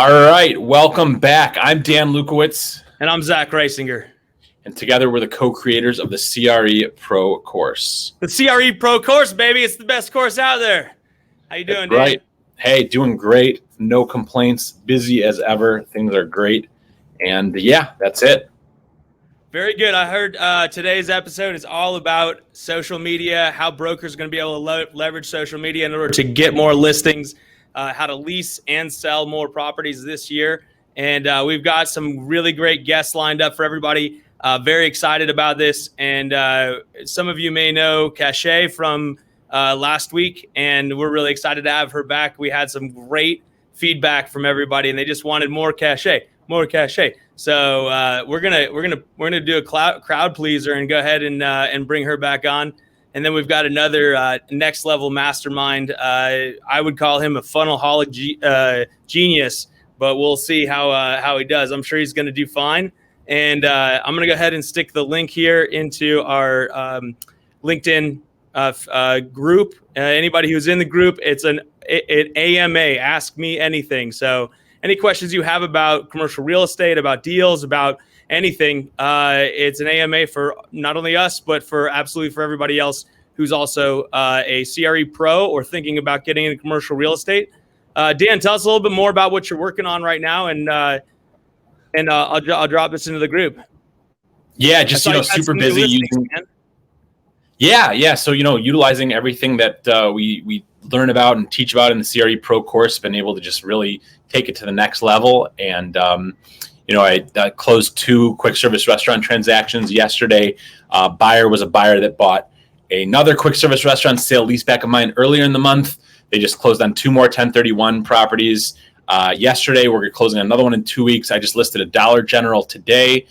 All right, welcome back. I'm Dan Lukowitz. And I'm Zach Reisinger. And together we're the co-creators of the CRE Pro course. The CRE Pro course, baby. It's the best course out there. How you doing, Dan? Right. Hey, doing great. No complaints. Busy as ever. Things are great. And yeah, that's it. Very good. I heard today's episode is all about social media, how brokers are going to be able to leverage social media in order to get more listings, how to lease and sell more properties this year. And we've got some really great guests lined up for everybody. Very excited about this. And some of you may know Cachet from last week, and we're really excited to have her back. We had some great feedback from everybody, and they just wanted more Cachet. So we're gonna do a crowd pleaser and go ahead and bring her back on. And then we've got another next level mastermind. I would call him a funnelholic genius, but we'll see how he does. I'm sure he's gonna do fine. And I'm gonna go ahead and stick the link here into our LinkedIn group. Anybody who's in the group, it's an AMA, Ask Me Anything. So any questions you have about commercial real estate, about deals, about anything, it's an AMA for not only us, but for absolutely for everybody else who's also a CRE pro or thinking about getting into commercial real estate. Dan, tell us a little bit more about what you're working on right now, and I'll drop this into the group. Yeah, just super busy using. Yeah. So utilizing everything that we learn about and teach about in the CRE Pro course, been able to just really take it to the next level. And I closed 2 quick service restaurant transactions yesterday. Buyer was a buyer that bought another quick service restaurant sale leaseback of mine earlier in the month. They just closed on 2 more 1031 properties. Yesterday, we're closing another one in 2 weeks. I just listed a Dollar General today,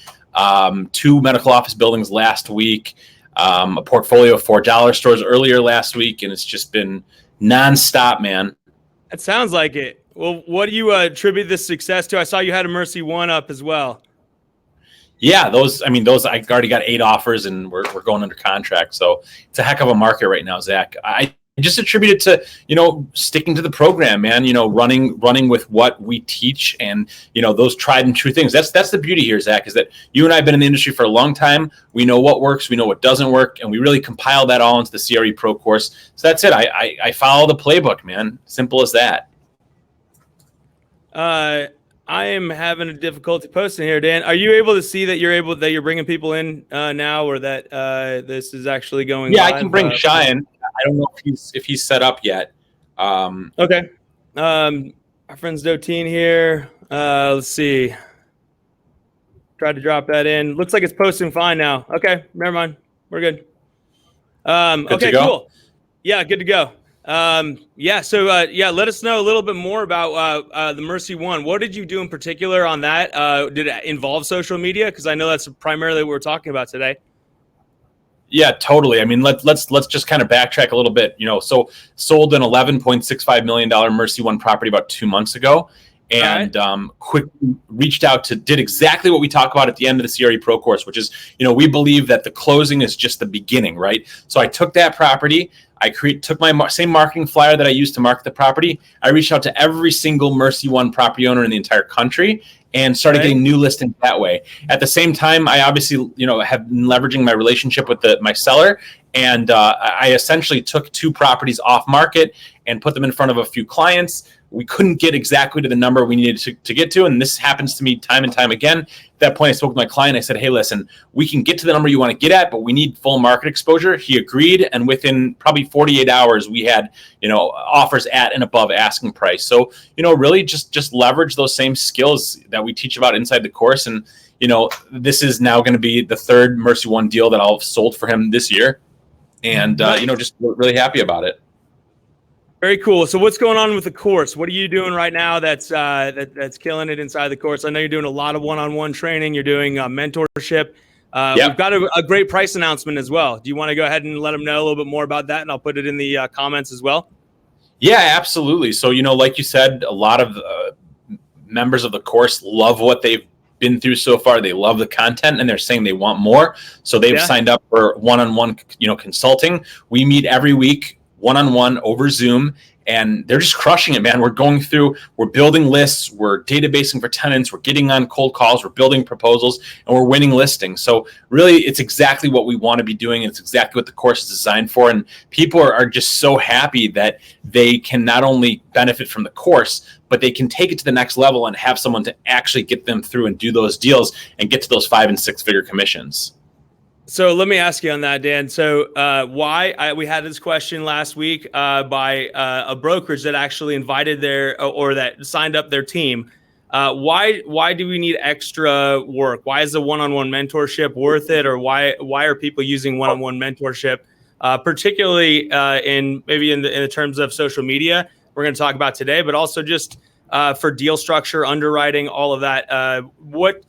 2 medical office buildings last week, a portfolio of 4 dollar stores earlier last week, and it's just been nonstop, man. That sounds like it. Well, what do you attribute this success to? I saw you had a Mercy One up as well. Yeah, those I already got 8 offers, and we're going under contract. So it's a heck of a market right now, Zach. I just attribute it to, sticking to the program, man, running with what we teach and, those tried and true things. That's the beauty here, Zach, is that you and I have been in the industry for a long time. We know what works, we know what doesn't work, and we really compile that all into the CRE Pro course. So that's it. I follow the playbook, man. Simple as that. I am having a difficulty posting here, Dan. Are you able to see that you're bringing people in now, or that this is actually going? Yeah, live? I can bring Cheyenne. I don't know if he's set up yet. Okay. Our friend's Dotine here. Let's see. Tried to drop that in. Looks like it's posting fine now. Okay, never mind. We're good. Okay, cool. Yeah, good to go. So let us know a little bit more about the Mercy One. What did you do in particular on that? Did it involve social media? Because I know that's primarily what we're talking about today. Yeah, totally. I mean, let's just kind of backtrack a little bit. So sold an $11.65 million Mercy One property about 2 months ago, and quickly reached out did exactly what we talk about at the end of the CRE Pro course, which is, we believe that the closing is just the beginning, right? So I took that property. I took my same marketing flyer that I used to market the property. I reached out to every single Mercy One property owner in the entire country and started getting new listings that way. At the same time, I obviously, have been leveraging my relationship with my seller. And I essentially took 2 properties off market and put them in front of a few clients. We couldn't get exactly to the number we needed to get to. And this happens to me time and time again. At that point, I spoke with my client. I said, hey, listen, we can get to the number you want to get at, but we need full market exposure. He agreed. And within probably 48 hours, we had, offers at and above asking price. So, really just leverage those same skills that we teach about inside the course. And, this is now going to be the 3rd Mercy One deal that I'll have sold for him this year. And, just really happy about it. Very cool. So what's going on with the course? What are you doing right now that's killing it inside the course? I know you're doing a lot of one-on-one training. You're doing mentorship. We've got a great price announcement as well. Do you want to go ahead and let them know a little bit more about that? And I'll put it in the comments as well. Yeah, absolutely. So, like you said, a lot of members of the course love what they've been through so far. They love the content and they're saying they want more. So they've signed up for one-on-one, consulting. We meet every week, one-on-one over Zoom, and they're just crushing it, man. We're building lists, we're databasing for tenants, we're getting on cold calls, we're building proposals, and we're winning listings. So really, it's exactly what we want to be doing. It's exactly what the course is designed for. And people are just so happy that they can not only benefit from the course, but they can take it to the next level and have someone to actually get them through and do those deals and get to those 5 and 6 figure commissions. So let me ask you on that, Dan. So we had this question last week by a brokerage that actually invited or that signed up their team. Why do we need extra work? Why is the one-on-one mentorship worth it? Or why are people using one-on-one mentorship, particularly in the terms of social media we're going to talk about today, but also just for deal structure, underwriting, all of that. What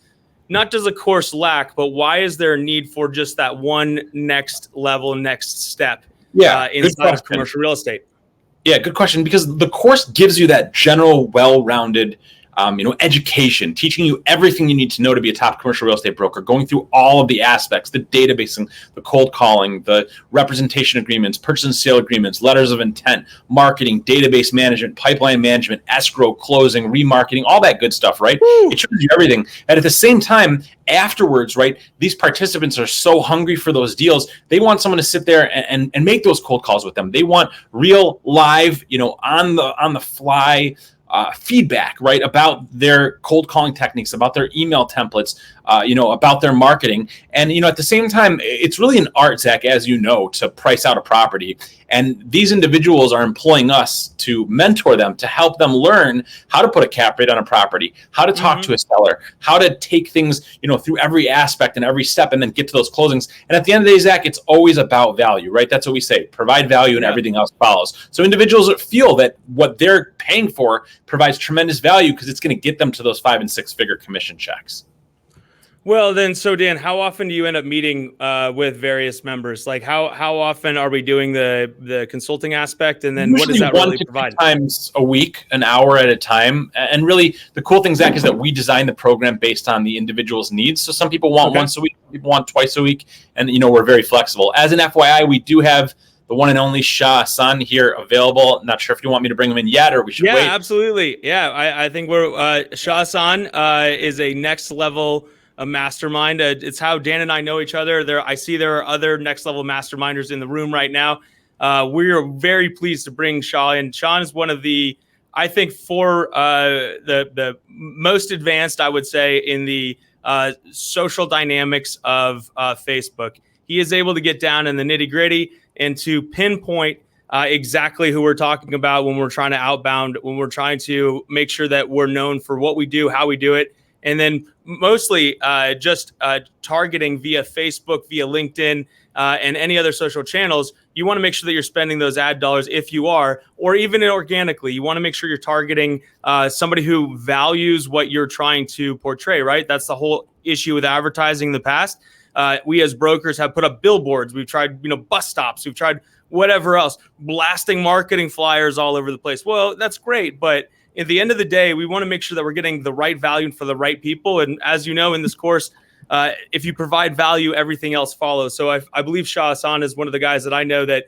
not does a course lack, but why is there a need for just that one next step inside of commercial real estate? Yeah, good question. Because the course gives you that general, well-rounded education, teaching you everything you need to know to be a top commercial real estate broker, going through all of the aspects, the databasing, the cold calling, the representation agreements, purchase and sale agreements, letters of intent, marketing, database management, pipeline management, escrow, closing, remarketing, all that good stuff, right? Woo! It shows you everything. And at the same time, afterwards, right, these participants are so hungry for those deals. They want someone to sit there and make those cold calls with them. They want real, live, on the fly feedback, right, about their cold calling techniques, about their email templates, about their marketing. And, at the same time, it's really an art, Zach, as you know, to price out a property. And these individuals are employing us to mentor them, to help them learn how to put a cap rate on a property, how to talk to a seller, how to take things, through every aspect and every step and then get to those closings. And at the end of the day, Zach, it's always about value, right? That's what we say, provide value and everything else follows. So individuals that feel that what they're paying for provides tremendous value because it's going to get them to those 5 and 6 figure commission checks. Well, then, so Dan, how often do you end up meeting with various members? Like how often are we doing the consulting aspect? And then usually what does that really provide? 1 to 2 times a week, an hour at a time. And really the cool thing, Zach, is that we design the program based on the individual's needs. So some people want once a week, people want twice a week. And, we're very flexible. As an FYI, we do have the one and only Shah Hassan here available. Not sure if you want me to bring him in yet or we should wait. Yeah, absolutely. Yeah, I think we're Shah Hassan is a next level a mastermind. It's how Dan and I know each other. I see there are other next level masterminders in the room right now. We are very pleased to bring Shah in. Sean is one of the, I think, for the most advanced, I would say, in the social dynamics of Facebook. He is able to get down in the nitty gritty and to pinpoint exactly who we're talking about when we're trying to outbound, when we're trying to make sure that we're known for what we do, how we do it. And then mostly just targeting via Facebook, via LinkedIn, and any other social channels. You want to make sure that you're spending those ad dollars if you are, or even organically. You want to make sure you're targeting somebody who values what you're trying to portray, right? That's the whole issue with advertising in the past. We as brokers have put up billboards. We've tried, bus stops. We've tried whatever else, blasting marketing flyers all over the place. Well, that's great, but at the end of the day, we want to make sure that we're getting the right value for the right people. And as you know, in this course, if you provide value, everything else follows. So I believe Shah Hassan is one of the guys that I know that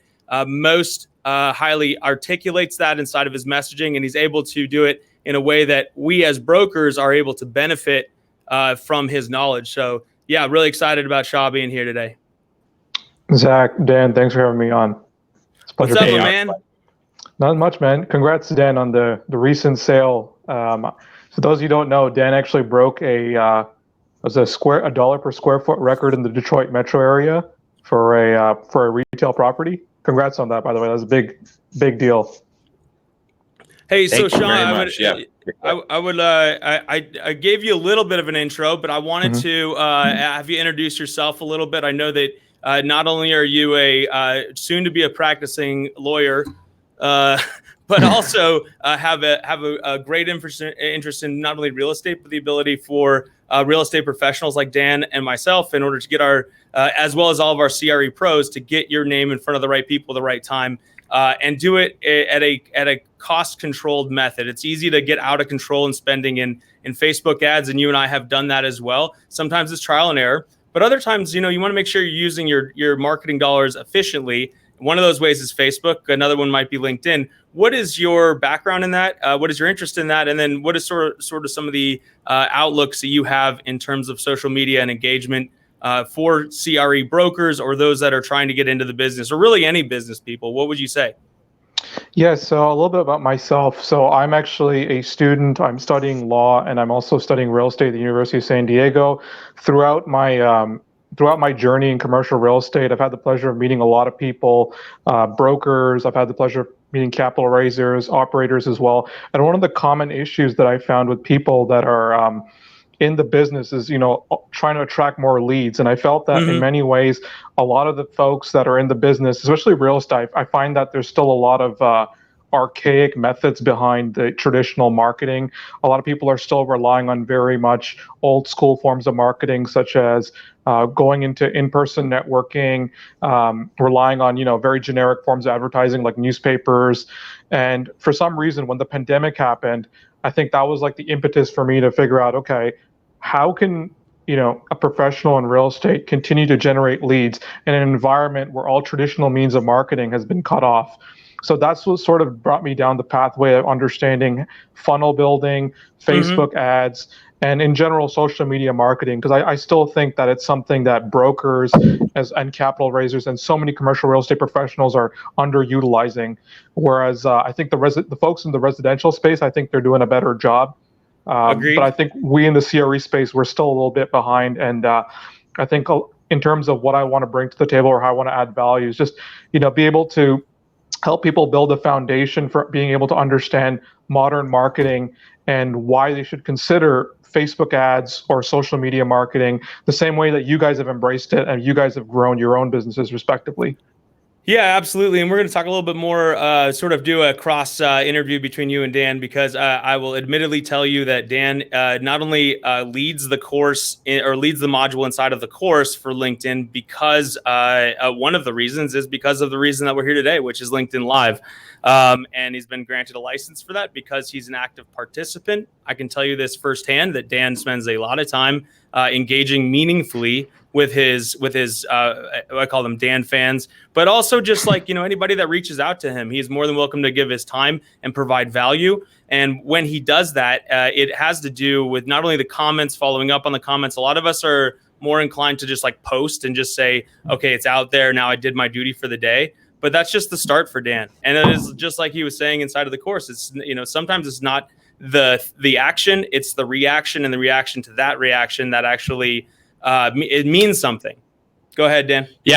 most highly articulates that inside of his messaging, and he's able to do it in a way that we as brokers are able to benefit from his knowledge. So yeah, really excited about Shah being here today. Zach, Dan, thanks for having me on. It's a pleasure. What's up, man? Not much, man. Congrats to Dan on the recent sale. For those of you who don't know, Dan actually broke a $1 per square foot record in the Detroit metro area for a retail property. Congrats on that, by the way. That was a big deal. Hey, so Sean, I gave you a little bit of an intro, but I wanted to have you introduce yourself a little bit. I know that not only are you a soon to be a practicing lawyer, but also have a great interest in not only real estate, but the ability for real estate professionals like Dan and myself in order to get our, as well as all of our CRE pros, to get your name in front of the right people at the right time, and do it at a cost-controlled method. It's easy to get out of control in spending in Facebook ads, and you and I have done that as well. Sometimes it's trial and error, but other times, you want to make sure you're using your marketing dollars efficiently. One of those ways is Facebook. Another one might be LinkedIn. What is your background in that? What is your interest in that? And then what is sort of some of the outlooks that you have in terms of social media and engagement for CRE brokers or those that are trying to get into the business, or really any business people? What would you say? Yeah, so a little bit about myself. So I'm actually a student. I'm studying law, and I'm also studying real estate at the University of San Diego. Throughout my journey in commercial real estate, I've had the pleasure of meeting a lot of people, brokers. I've had the pleasure of meeting capital raisers, operators as well. And one of the common issues that I found with people that are in the business is, trying to attract more leads. And I felt that in many ways, a lot of the folks that are in the business, especially real estate, I find that there's still a lot of archaic methods behind the traditional marketing. A lot of people are still relying on very much old school forms of marketing, such as going into in-person networking, relying on, very generic forms of advertising like newspapers. And for some reason, when the pandemic happened, I think that was like the impetus for me to figure out, okay, how can a professional in real estate continue to generate leads in an environment where all traditional means of marketing has been cut off? So that's what sort of brought me down the pathway of understanding funnel building, Facebook ads, and in general social media marketing, because I still think that it's something that brokers and capital raisers and so many commercial real estate professionals are underutilizing. Whereas I think the folks in the residential space, I think they're doing a better job. Agreed. But I think we in the CRE space, we're still a little bit behind. And I think in terms of what I want to bring to the table or how I want to add value is just, be able to help people build a foundation for being able to understand modern marketing and why they should consider Facebook ads or social media marketing the same way that you guys have embraced it and you guys have grown your own businesses respectively. Yeah, absolutely. And we're going to talk a little bit more, sort of do a cross interview between you and Dan, because I will admittedly tell you that Dan not only leads the course or leads the module inside of the course for LinkedIn, because one of the reasons is because of the reason that we're here today, which is LinkedIn Live. And he's been granted a license for that because he's an active participant. I can tell you this firsthand, that Dan spends a lot of time engaging meaningfully with his I call them Dan fans, but also just like, anybody that reaches out to him, he's more than welcome to give his time and provide value. And when he does that, it has to do with not only the comments, following up on the comments. A lot of us are more inclined to just like post and just say, okay, it's out there now, I did my duty for the day. But that's just the start for Dan. And it is just like he was saying inside of the course. It's, sometimes it's not the action, it's the reaction, and the reaction to that reaction that actually it means something. Go ahead, Dan. Yeah.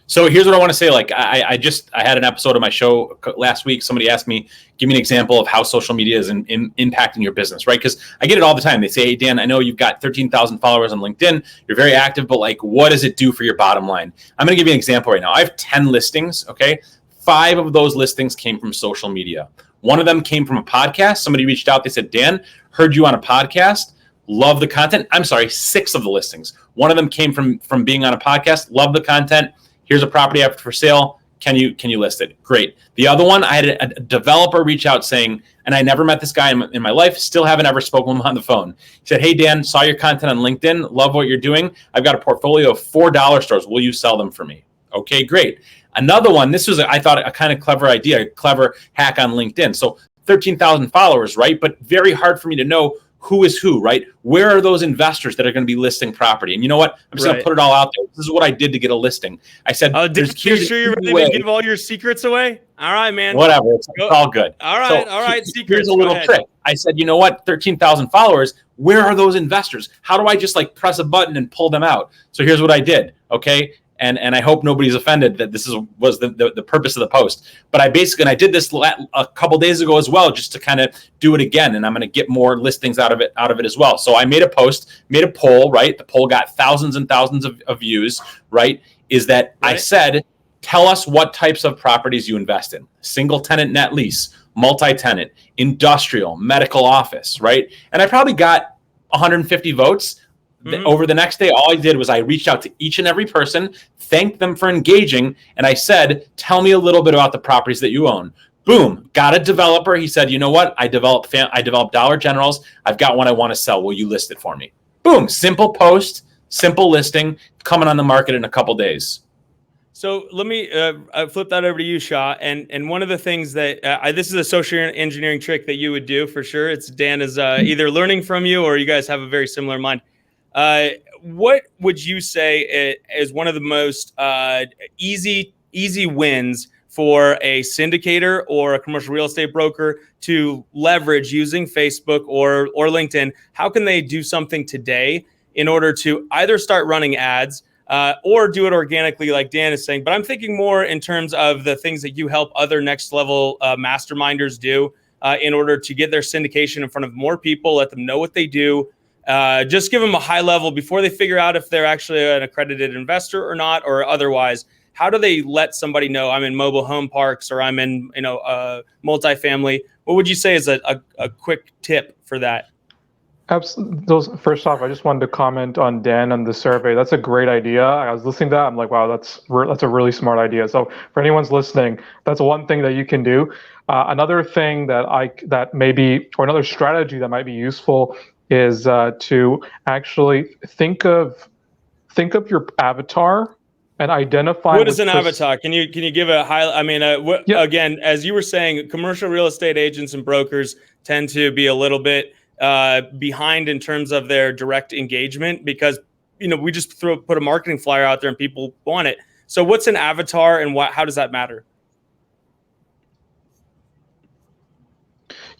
So here's what I want to say. Like I had an episode of my show last week. Somebody asked me, give me an example of how social media is impacting your business, right? Because I get it all the time. They say, hey, Dan, I know you've got 13,000 followers on LinkedIn. You're very active, but like, what does it do for your bottom line? I'm going to give you an example right now. I have 10 listings. Okay. 5 of those listings came from social media. One of them came from a podcast. Somebody reached out. They said, Dan, heard you on a podcast. Love the content. I'm sorry, 6 of the listings. One of them came from being on a podcast. Love the content. Here's a property up for sale. Can you list it? Great. The other one, I had a developer reach out saying, and I never met this guy in my life, still haven't ever spoken with him on the phone. He said, hey, Dan, saw your content on LinkedIn. Love what you're doing. I've got a portfolio of 4 dollar stores. Will you sell them for me? Okay, great. Another one, this was, I thought, a kind of clever idea, a clever hack on LinkedIn. So 13,000 followers, right? But very hard for me to know who is who, right? Where are those investors that are going to be listing property? And you know what? I'm just going to put it all out there. This is what I did to get a listing. I said, "Are you sure you're ready to give all your secrets away?" All right, man. Whatever. It's all good. All right. All right. Secrets. Here's a little trick. I said, you know what? 13,000 followers. Where are those investors? How do I just like press a button and pull them out? So here's what I did. Okay. And I hope nobody's offended that this was the purpose of the post. But I did this a couple days ago as well, just to kind of do it again. And I'm going to get more listings out of it as well. So I made a post, made a poll, right? The poll got thousands and thousands of views, right? I said, tell us what types of properties you invest in. Single tenant net lease, multi-tenant, industrial, medical office, right? And I probably got 150 votes. Over the next day, all I did was I reached out to each and every person, thanked them for engaging, and I said, tell me a little bit about the properties that you own. Boom, got a developer. He said, you know what? I developed Dollar Generals. I've got one I want to sell. Will you list it for me? Boom, simple post, simple listing, coming on the market in a couple days. So let me flip that over to you, Shah. And one of the things that this is a social engineering trick that you would do for sure. It's Dan is either learning from you or you guys have a very similar mind. What would you say is one of the most easy wins for a syndicator or a commercial real estate broker to leverage using Facebook or LinkedIn? How can they do something today in order to either start running ads or do it organically like Dan is saying? But I'm thinking more in terms of the things that you help other next level masterminders do in order to get their syndication in front of more people, let them know what they do. Just give them a high level before they figure out if they're actually an accredited investor or not, or otherwise. How do they let somebody know I'm in mobile home parks or I'm in, multifamily? What would you say is a quick tip for that? First off, I just wanted to comment on Dan and the survey. That's a great idea. I was listening to that. I'm like, wow, that's a really smart idea. So for anyone's listening, that's one thing that you can do. Another thing that maybe, or another strategy that might be useful is to actually think of your avatar and identify what is an avatar. Can you give a high? I mean, again, as you were saying, commercial real estate agents and brokers tend to be a little bit behind in terms of their direct engagement because we just put a marketing flyer out there and people want it. So what's an avatar and how does that matter?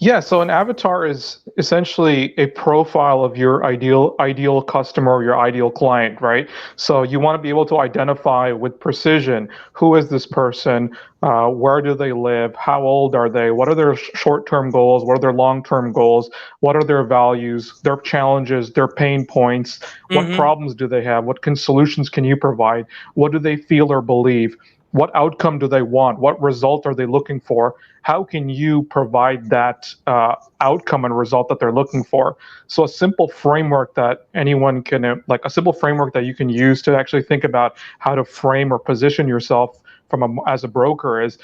Yeah, so an avatar is essentially a profile of your ideal customer or your ideal client, right? So you want to be able to identify with precision who is this person, where do they live, how old are they, what are their short-term goals, what are their long-term goals, what are their values, their challenges, their pain points, what problems do they have, what solutions can you provide, what do they feel or believe, what outcome do they want, what result are they looking for, how can you provide that outcome and result that they're looking for. So a simple framework that anyone can, a simple framework that you can use to actually think about how to frame or position yourself as a broker is,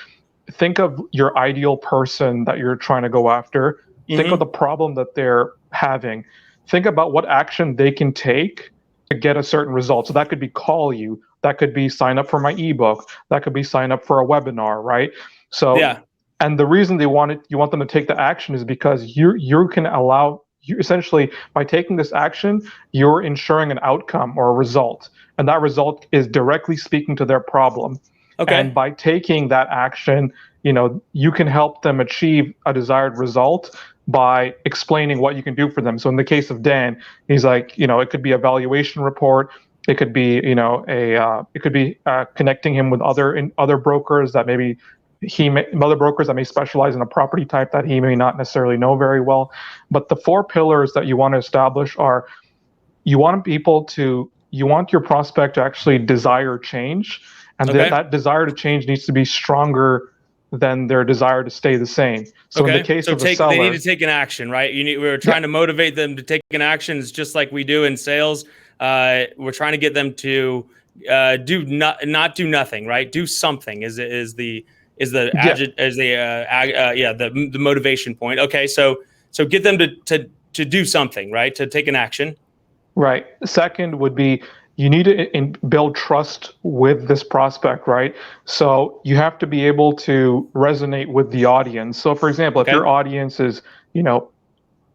think of your ideal person that you're trying to go after, think of the problem that they're having, think about what action they can take to get a certain result. So that could be call you, that could be sign up for my ebook, that could be sign up for a webinar, right? So yeah. And the reason you want them to take the action is because you can allow, you essentially, by taking this action, you're ensuring an outcome or a result, and that result is directly speaking to their problem. Okay. And by taking that action, you can help them achieve a desired result by explaining what you can do for them. So in the case of Dan, he's like, it could be a valuation report. It could be, connecting him with other brokers that maybe other brokers that may specialize in a property type that he may not necessarily know very well. But the 4 pillars that you want to establish are, you want your prospect to actually desire change, and that desire to change needs to be stronger than their desire to stay the same. So in the case of a seller, they need to take an action, right? We're trying to motivate them to take an action. It's just like we do in sales. We're trying to get them to not do nothing, right? Do something is the motivation point. Okay, so get them to do something, right? To take an action. Right. Second would be, you need to build trust with this prospect, right? So you have to be able to resonate with the audience. So for example, if your audience is,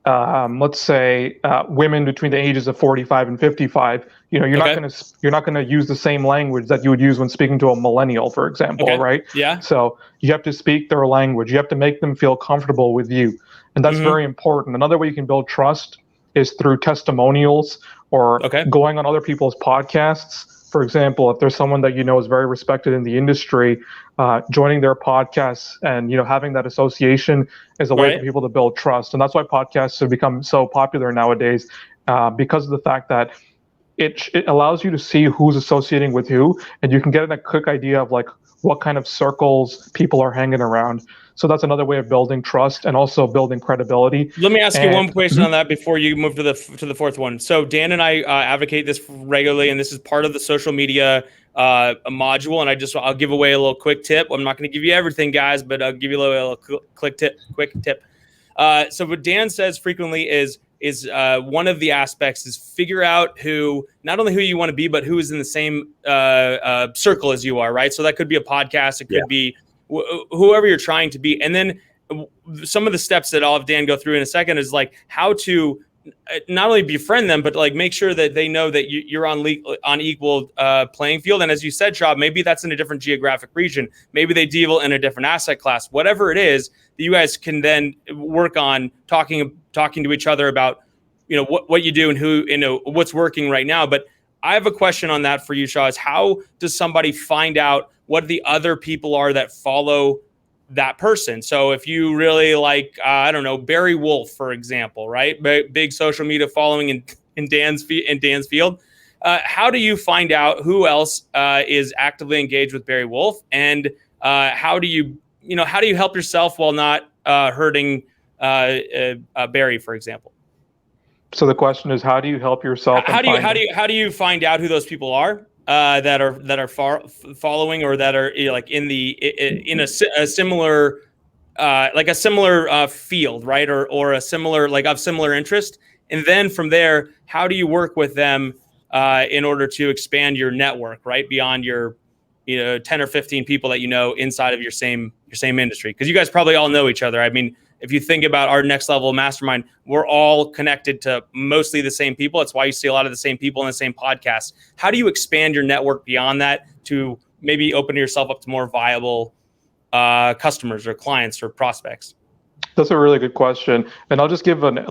let's say women between the ages of 45 and 55, you're not going to use the same language that you would use when speaking to a millennial, for example, right? Yeah. So you have to speak their language. You have to make them feel comfortable with you, and that's very important. Another way you can build trust is through testimonials or going on other people's podcasts. For example, if there's someone that is very respected in the industry, joining their podcasts and having that association is a way for people to build trust. And that's why podcasts have become so popular nowadays, because of the fact that it allows you to see who's associating with who, and you can get a quick idea of what kind of circles people are hanging around. So that's another way of building trust and also building credibility. Let me ask you one question on that before you move to the fourth one. So Dan and I advocate this regularly, and this is part of the social media module. And I'll give away a little quick tip. I'm not going to give you everything, guys, but I'll give you a little quick tip. So what Dan says frequently is one of the aspects is figure out not only who you want to be, but who is in the same circle as you are, right? So that could be a podcast. It could be whoever you're trying to be. And then some of the steps that I'll have Dan go through in a second is like how to not only befriend them, but like make sure that they know that you're on equal playing field. And as you said, Shab, maybe that's in a different geographic region. Maybe they deal in a different asset class. Whatever it is, that you guys can then work on talking to each other about, what you do and who, what's working right now. But I have a question on that for you, Shaw, is how does somebody find out what the other people are that follow that person? So if you really like, I don't know, Barry Wolf, for example, right? Big social media following in Dan's field. How do you find out who else is actively engaged with Barry Wolf? And how do you help yourself while not hurting Barry, for example? So the question is, how do you help yourself? How do you find out who those people are that are following or that are like in a similar field, right? Or a similar, like of similar interest. And then from there, how do you work with them in order to expand your network, right? Beyond your 10 or 15 people that inside of your same industry, because you guys probably all know each other. I mean, if you think about our next level mastermind, we're all connected to mostly the same people. That's why you see a lot of the same people in the same podcasts. How do you expand your network beyond that to maybe open yourself up to more viable customers or clients or prospects? That's a really good question, and I'll just give an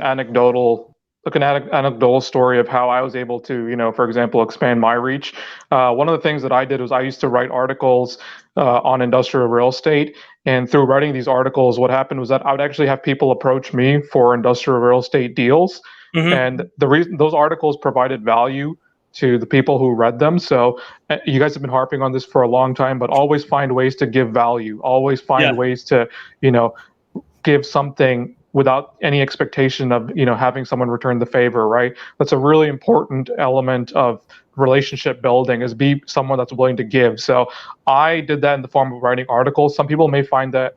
anecdotal story of how I was able to, for example, expand my reach. One of the things that I did was I used to write articles on industrial real estate. And through writing these articles, what happened was that I would actually have people approach me for industrial real estate deals. Mm-hmm. And the reason those articles provided value to the people who read them. So you guys have been harping on this for a long time, but always find ways to give value. Always find ways to, give something without any expectation of, having someone return the favor, right? That's a really important element of relationship building, is be someone that's willing to give. So I did that in the form of writing articles. Some people may find that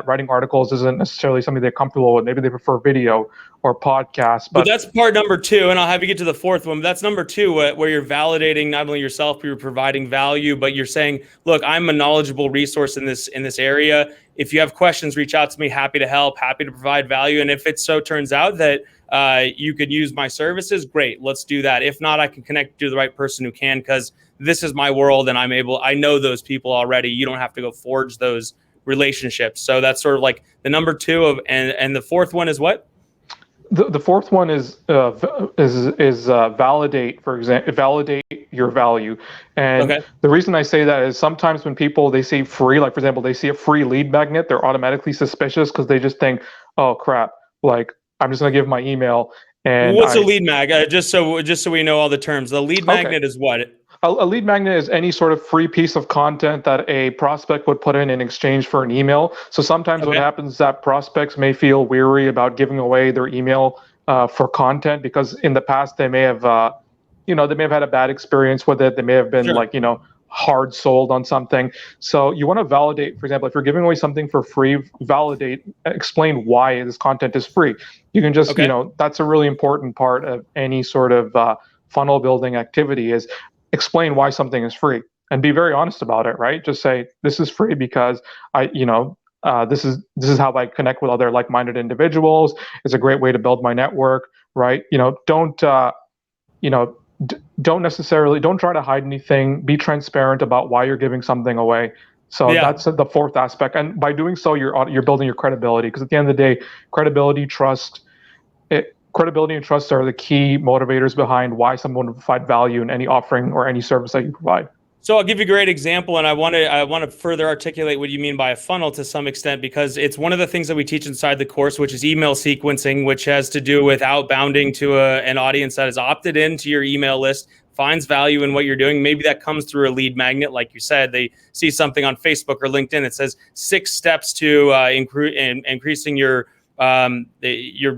writing articles isn't necessarily something they're comfortable with. Maybe they prefer video or podcasts. But that's part number 2, and I'll have you get to the fourth one. But that's number 2, where you're validating not only yourself, but you're providing value, but you're saying, look, I'm a knowledgeable resource in this area. If you have questions, reach out to me. Happy to help, happy to provide value. And if it so turns out that you could use my services, great, let's do that. If not, I can connect you to the right person who can, because this is my world and I know those people already. You don't have to go forge those relationships. So that's sort of like the number 2 and the fourth one is what? The fourth one is validate. For example, validate your value. And the reason I say that is sometimes when people, they see free, like for example, they see a free lead magnet, they're automatically suspicious because they just think, oh crap, like I'm just gonna give my email. And what's a lead mag? Just so we know all the terms. The lead magnet is what? A lead magnet is any sort of free piece of content that a prospect would put in exchange for an email. So sometimes what happens is that prospects may feel weary about giving away their email for content, because in the past they may have, they may have had a bad experience with it. They may have been hard sold on something. So you want to validate. For example, if you're giving away something for free, validate, explain why this content is free. You can just, that's a really important part of any sort of funnel building activity, is explain why something is free and be very honest about it, right? Just say, this is free because this is how I connect with other like-minded individuals. It's a great way to build my network, right? Don't try to hide anything. Be transparent about why you're giving something away. So that's the fourth aspect. And by doing so, you're building your credibility, because at the end of the day, credibility and trust are the key motivators behind why someone would provide value in any offering or any service that you provide. So I'll give you a great example, and I want to further articulate what you mean by a funnel to some extent, because it's one of the things that we teach inside the course, which is email sequencing, which has to do with outbounding to an audience that has opted into your email list, finds value in what you're doing. Maybe that comes through a lead magnet, like you said. They see something on Facebook or LinkedIn that says 6 steps to increasing your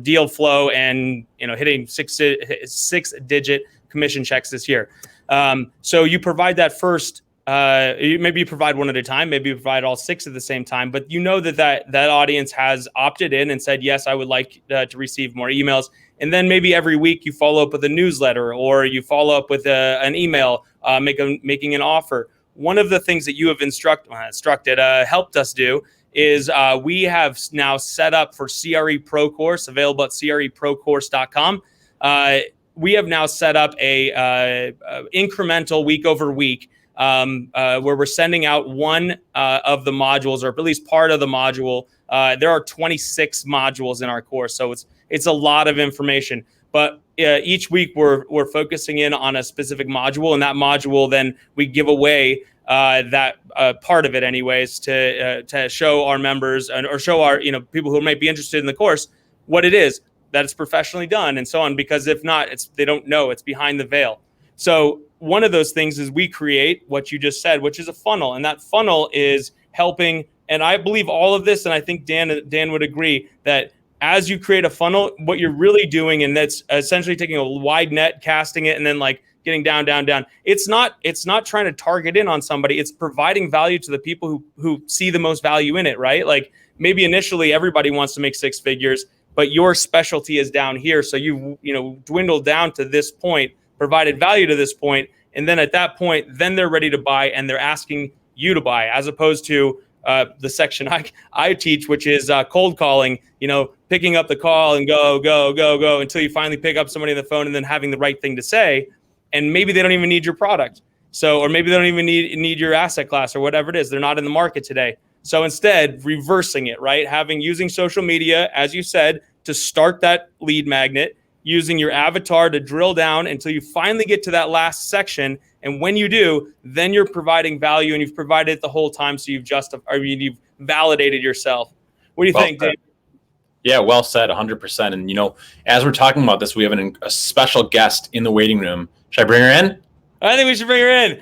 deal flow and hitting six digit commission checks this year. So you provide that first maybe you provide one at a time, maybe you provide all 6 at the same time, but you know that audience has opted in and said, yes, I would like to receive more emails. And then maybe every week you follow up with a newsletter, or you follow up with an email, making an offer. One of the things that you have helped us do is we have now set up for CRE Pro Course, available at creprocourse.com. We have now set up a incremental week over week, where we're sending out one of the modules, or at least part of the module. There are 26 modules in our course, so it's a lot of information. But each week we're focusing in on a specific module, and that module then we give away that part of it, anyways, to show our members or show our people who might be interested in the course what it is, that it's professionally done, and so on. Because if not, they don't know, it's behind the veil. So one of those things is we create what you just said, which is a funnel, and that funnel is helping. And I believe all of this, and I think Dan would agree, that as you create a funnel, what you're really doing, and that's essentially taking a wide net, casting it, and then like getting down. It's not trying to target in on somebody. It's providing value to the people who see the most value in it, right? Like maybe initially everybody wants to make 6 figures, but your specialty is down here. So you dwindled down to this point, provided value to this point, and then at that point, then they're ready to buy, and they're asking you to buy, as opposed to the section I teach, which is cold calling, picking up the call and go until you finally pick up somebody on the phone, and then having the right thing to say. And maybe they don't even need your product. Or maybe they don't even need your asset class or whatever it is. They're not in the market today. So instead, reversing it, right? Using social media, as you said, to start that lead magnet, using your avatar to drill down until you finally get to that last section. And when you do, then you're providing value, and you've provided it the whole time. So you've validated yourself. What do you think, Dave? Yeah, well said, 100%. And, as we're talking about this, we have a special guest in the waiting room. Should I bring her in? I think we should bring her in.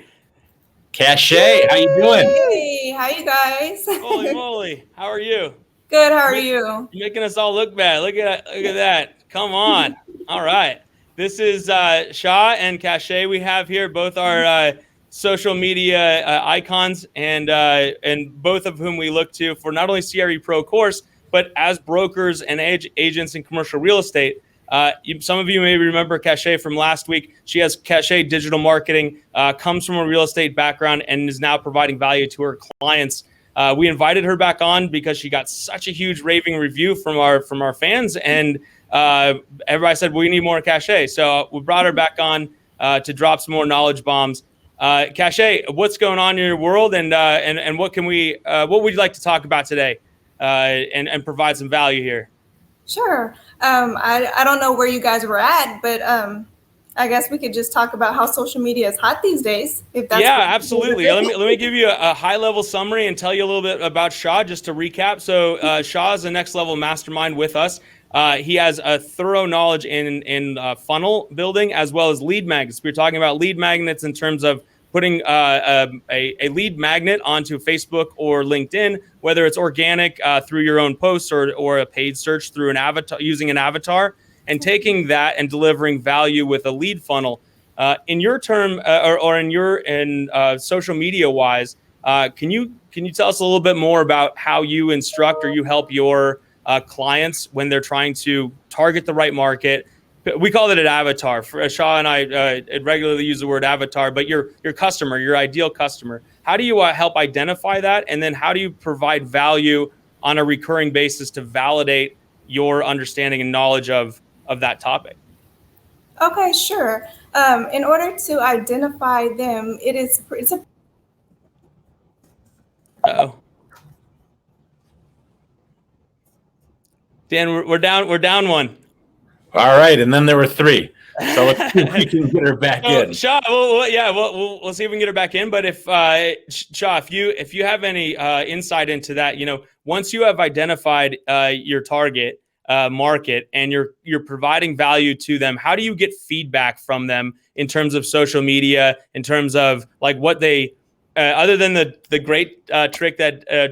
Cachet, how you doing? Hey, how you guys? Holy moly. How are you? Good, how are you? You're making us all look bad. Look at that. Come on. All right. This is Shah and Cachet we have here, both our social media icons, and both of whom we look to for not only CRE Pro course, but as brokers and agents in commercial real estate. Some of you may remember Cachet from last week. She has Cachet Digital Marketing, comes from a real estate background, and is now providing value to her clients. We invited her back on because she got such a huge raving review from our fans, and everybody said we need more Cachet. So we brought her back on to drop some more knowledge bombs. Cachet, what's going on in your world, and what would you like to talk about today, and provide some value here? Sure. I don't know where you guys were at, but I guess we could just talk about how social media is hot these days. If that's absolutely. Let me give you a high level summary and tell you a little bit about Shah, just to recap. So Shah is a next level mastermind with us. He has a thorough knowledge in funnel building as well as lead magnets. We're talking about lead magnets in terms of putting a lead magnet onto Facebook or LinkedIn, whether it's organic through your own posts or a paid search through an avatar, using an avatar, and taking that and delivering value with a lead funnel. In your term, or in social media wise, can you tell us a little bit more about how you instruct or you help your clients when they're trying to target the right market? We call it an avatar. Shah and I regularly use the word avatar, but your customer, your ideal customer. How do you help identify that? And then how do you provide value on a recurring basis to validate your understanding and knowledge of that topic? Okay, sure. In order to identify them, it's a Uh-oh. Dan, we're down one. All right, and then there were 3. So let's see if we can get her back in. Shah, we'll see if we can get her back in. But if Shah, if you have any insight into that, once you have identified your target market and you're providing value to them, how do you get feedback from them in terms of social media, in terms of like what they other than the great trick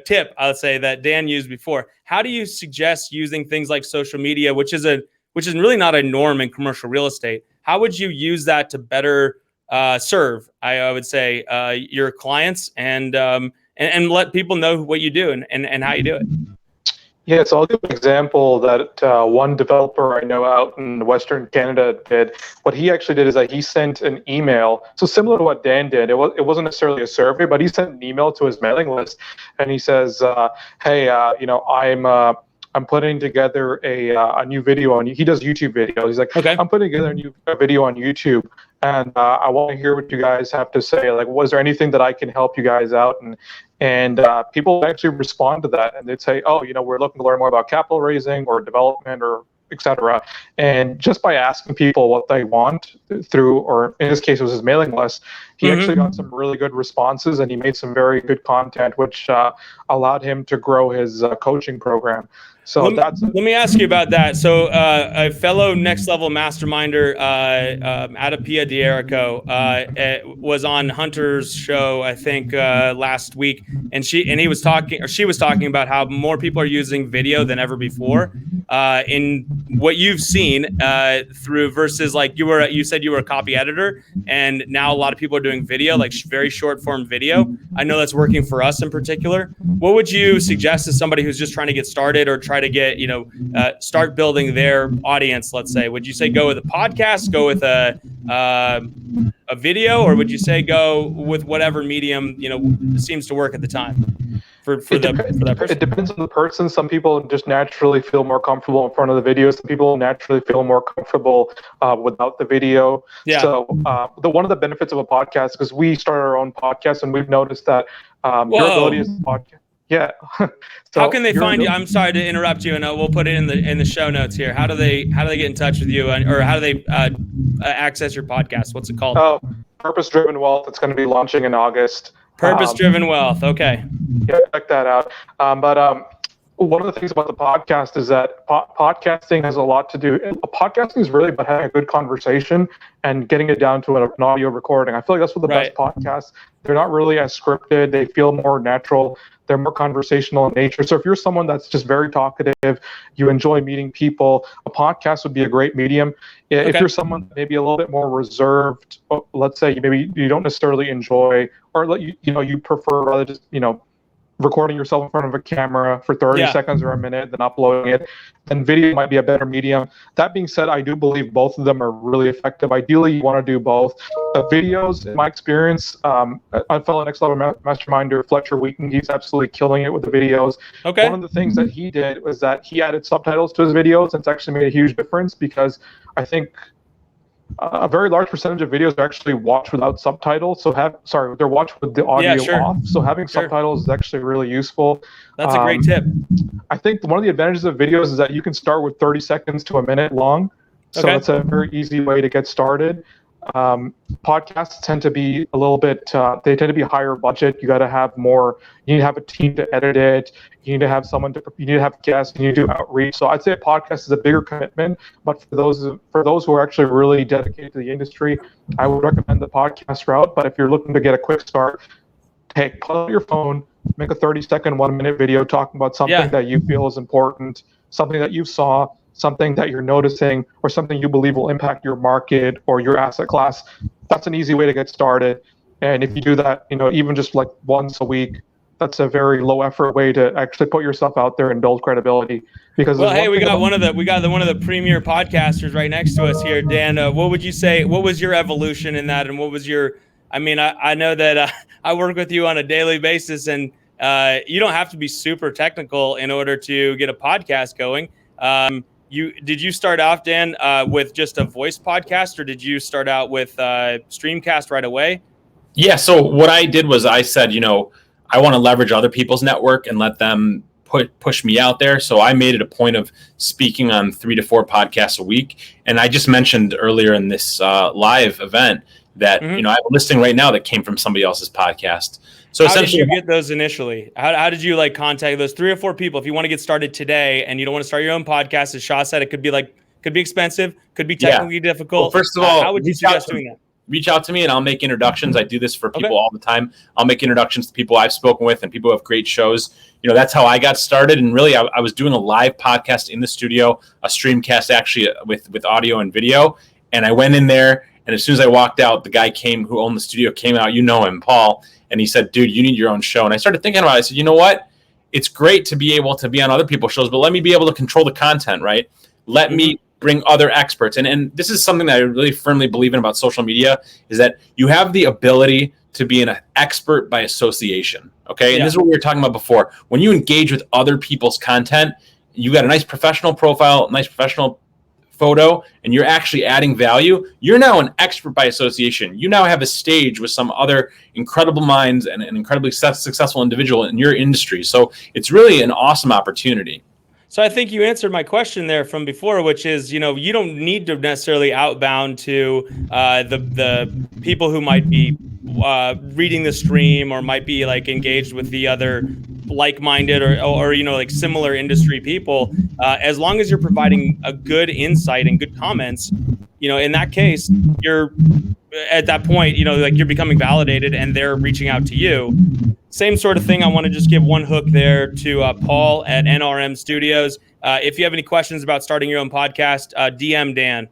tip I'll say that Dan used before? How do you suggest using things like social media, which is really not a norm in commercial real estate? How would you use that to better serve, I would say, your clients and let people know what you do and how you do it. Yeah, so I'll give an example that one developer I know out in Western Canada did. What he actually did is that he sent an email. So similar to what Dan did, it wasn't necessarily a survey, but he sent an email to his mailing list, and he says, "Hey, I'm putting together a new video on." He does YouTube videos. He's like, okay. "I'm putting together a new video on YouTube, and I want to hear what you guys have to say. Like, was there anything that I can help you guys out?" And people actually respond to that, and they'd say, "Oh, we're looking to learn more about capital raising or development or etc." And just by asking people what they want through, or in this case, it was his mailing list, he actually got some really good responses, and he made some very good content, which allowed him to grow his coaching program. So let me ask you about that. So a fellow next level masterminder out of Pia D'Erico was on Hunter's show, I think, last week, and she was talking about how more people are using video than ever before. In what you've seen through versus like you said you were a copy editor, and now a lot of people are doing video, like very short form video. I know that's working for us in particular. What would you suggest to somebody who's just trying to get started or try to get, start building their audience, let's say? Would you say go with a podcast, go with a video, or would you say go with whatever medium, seems to work at the time? For that person? It depends on the person. Some people just naturally feel more comfortable in front of the video. Some people naturally feel more comfortable without the video. Yeah. So one of the benefits of a podcast, because we started our own podcast, and we've noticed that your ability as a podcast. Yeah. So how can they find you? I'm sorry to interrupt you, and we'll put it in the show notes here. How do they get in touch with you, or how do they access your podcast? What's it called? Oh, Purpose Driven Wealth. It's going to be launching in August. Purpose Driven Wealth. Okay. Yeah, check that out. But one of the things about the podcast is that podcasting has a lot to do. Podcasting is really about having a good conversation and getting it down to an audio recording. I feel like that's what the best podcasts. They're not really as scripted. They feel more natural. They're more conversational in nature. So if you're someone that's just very talkative, you enjoy meeting people, a podcast would be a great medium. Okay. If you're someone maybe a little bit more reserved, let's say maybe you don't necessarily enjoy, or you prefer rather just recording yourself in front of a camera for 30 seconds or a minute, then uploading it, then video might be a better medium. That being said, I do believe both of them are really effective. Ideally, you want to do both. Videos, in my experience, a fellow next level masterminder, Fletcher Wheaton, he's absolutely killing it with the videos. Okay. One of the things that he did was that he added subtitles to his videos, and it's actually made a huge difference, because I think a very large percentage of videos are actually watched without subtitles. They're watched with the audio off. So having subtitles is actually really useful. That's a great tip. I think one of the advantages of videos is that you can start with 30 seconds to a minute long. So that's a very easy way to get started. Podcasts tend to be a little bit, they tend to be higher budget. You got to have more, you need to have a team to edit it. You need to have you need to have guests, you need to do outreach. So I'd say a podcast is a bigger commitment, but for those who are actually really dedicated to the industry, I would recommend the podcast route. But if you're looking to get a quick start, hey, pull out your phone, make a 30-second, 1-minute video talking about something that you feel is important, something that you saw, something that you're noticing, or something you believe will impact your market or your asset class. That's an easy way to get started. And if you do that, even just like once a week, that's a very low effort way to actually put yourself out there and build credibility. Because we got one of the premier podcasters right next to us here, Dan. What would you say? What was your evolution in that, and what was your? I mean, I know that I work with you on a daily basis, and you don't have to be super technical in order to get a podcast going. Did you start off, Dan, with just a voice podcast, or did you start out with Streamcast right away? Yeah. So what I did was I said, I want to leverage other people's network and let them push me out there. So I made it a point of speaking on 3 to 4 podcasts a week. And I just mentioned earlier in this live event that, I have a listing right now that came from somebody else's podcast. So how did you get those initially? How did you contact those 3 or 4 people? If you want to get started today and you don't want to start your own podcast, as Shaw said, it could be expensive, could be technically difficult. Well, first of all, how would you suggest doing that? Reach out to me and I'll make introductions. I do this for people all the time. I'll make introductions to people I've spoken with and people who have great shows. That's how I got started. And really, I was doing a live podcast in the studio, a streamcast actually with audio and video. And I went in there And as soon as I walked out, the guy who owned the studio came out, you know him, Paul, and he said, dude, you need your own show. And I started thinking about it. I said, you know what? It's great to be able to be on other people's shows, but let me be able to control the content, right? Let me bring other experts. And this is something that I really firmly believe in about social media, is that you have the ability to be an expert by association. Okay. And this is what we were talking about before. When you engage with other people's content, you got a nice professional profile, nice professional photo, and you're actually adding value. You're now an expert by association. You now have a stage with some other incredible minds and an incredibly successful individual in your industry. So it's really an awesome opportunity. So I think you answered my question there from before, which is, you don't need to necessarily outbound to the people who might be reading the stream or might be like engaged with the other like-minded or like similar industry people. As long as you're providing a good insight and good comments, in that case, you're at that point, like you're becoming validated and they're reaching out to you. Same sort of thing. I want to just give one hook there to Paul at NRM Studios. If you have any questions about starting your own podcast, DM Dan.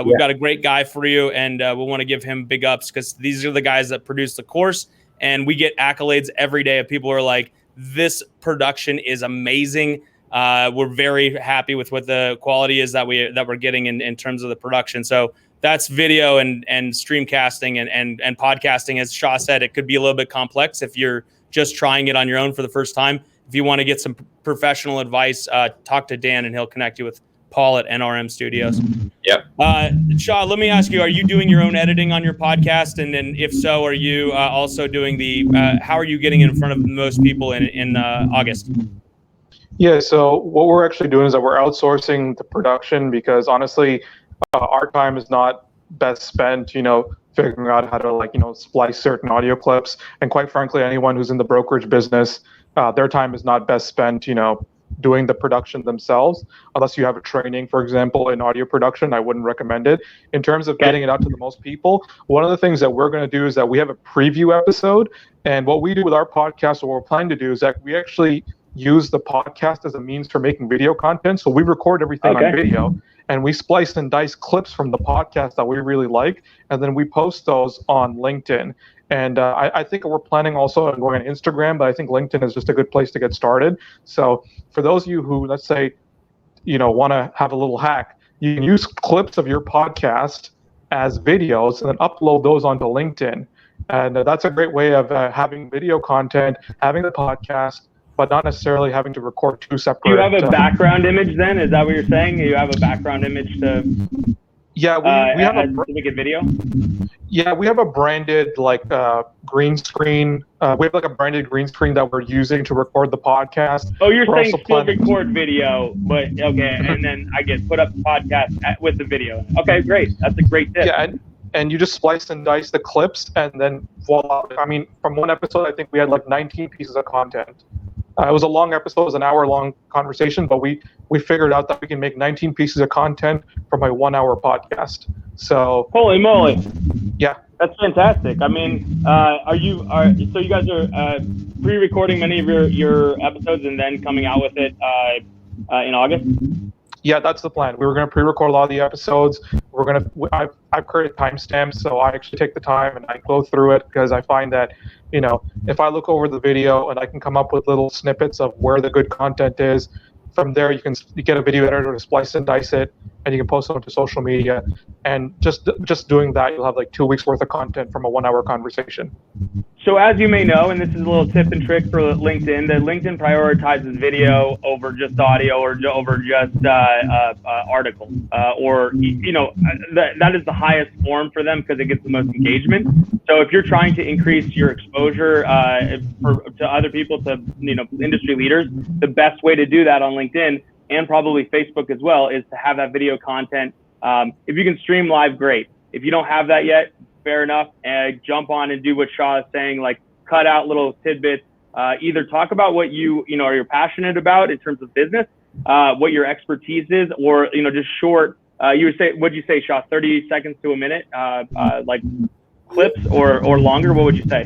We've got a great guy for you, and we want to give him big ups because these are the guys that produce the course, and we get accolades every day of people who are like, this production is amazing. We're very happy with what the quality is that we're getting in terms of the production. So that's video and streamcasting and podcasting. As Shaw said, it could be a little bit complex if you're just trying it on your own for the first time. If you want to get some professional advice, talk to Dan and he'll connect you with Paul at NRM Studios. Yep. Shaw, let me ask you, are you doing your own editing on your podcast? And then if so, are you also doing how are you getting in front of most people in August? Yeah, so what we're actually doing is that we're outsourcing the production because honestly, our time is not best spent, figuring out how to splice certain audio clips. And quite frankly, anyone who's in the brokerage business, their time is not best spent, doing the production themselves. Unless you have a training, for example, in audio production, I wouldn't recommend it. In terms of getting it out to the most people, one of the things that we're going to do is that we have a preview episode. And what we do with our podcast, what we're planning to do is that we actually use the podcast as a means for making video content. So we record everything on video and we splice and dice clips from the podcast that we really like. And then we post those on LinkedIn. And I think we're planning also on going on Instagram, but I think LinkedIn is just a good place to get started. So for those of you who, let's say, want to have a little hack, you can use clips of your podcast as videos and then upload those onto LinkedIn. And that's a great way of having video content, having the podcast, but not necessarily having to record two separate. Do you have a background image then? Is that what you're saying? You have a background image to... Yeah, we have to make a video. Yeah, we have a branded green screen. We have a branded green screen that we're using to record the podcast. Oh, you're saying still record video, but okay, and then I get put up the podcast with the video. Okay, great. That's a great tip. Yeah, and you just splice and dice the clips, and then voila. I mean, from one episode, I think we had 19 pieces of content. It was a long episode, it was an hour-long conversation, but we figured out that we can make 19 pieces of content from a 1 hour podcast. So holy moly! Yeah, that's fantastic. I mean, so you guys are pre-recording many of your episodes and then coming out with it in August? Yeah, that's the plan. We were going to pre-record a lot of the episodes. I've created timestamps, so I actually take the time and I go through it because I find that, if I look over the video and I can come up with little snippets of where the good content is, from there you get a video editor to splice and dice it, and you can post it onto social media. And just doing that, you'll have 2 weeks worth of content from a 1 hour conversation. So as you may know, and this is a little tip and trick for LinkedIn, that LinkedIn prioritizes video over just audio or over just articles, that is the highest form for them because it gets the most engagement. So if you're trying to increase your exposure to other people, to industry leaders, the best way to do that on LinkedIn and probably Facebook as well is to have that video content. If you can stream live, great. If you don't have that yet, fair enough. Jump on and do what Shaw is saying, cut out little tidbits. Either talk about what you're passionate about in terms of business, what your expertise is, or just short. What'd you say, Shaw? 30 seconds to a minute, clips or longer. What would you say?